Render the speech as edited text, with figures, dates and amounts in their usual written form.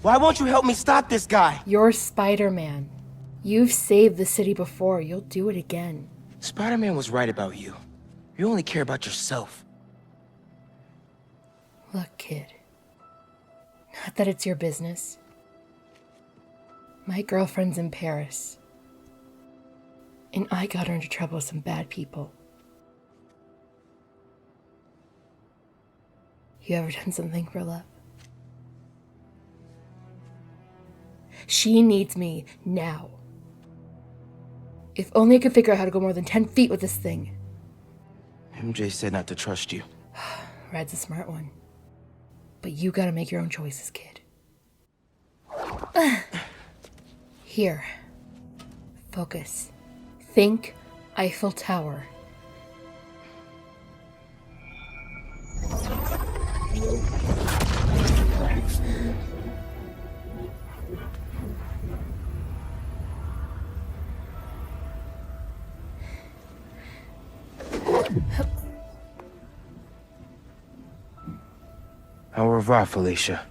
Why won't you help me stop this guy? You're Spider-Man. You've saved the city before. You'll do it again. Spider-Man was right about you. You only care about yourself. Look, kid. Not that it's your business. My girlfriend's in Paris. And I got her into trouble with some bad people. You ever done something for love? She needs me now. If only I could figure out how to go more than 10 feet with this thing. MJ said not to trust you. Red's a smart one. But you gotta make your own choices, kid. Here. Focus. Think Eiffel Tower. Au revoir, Felicia.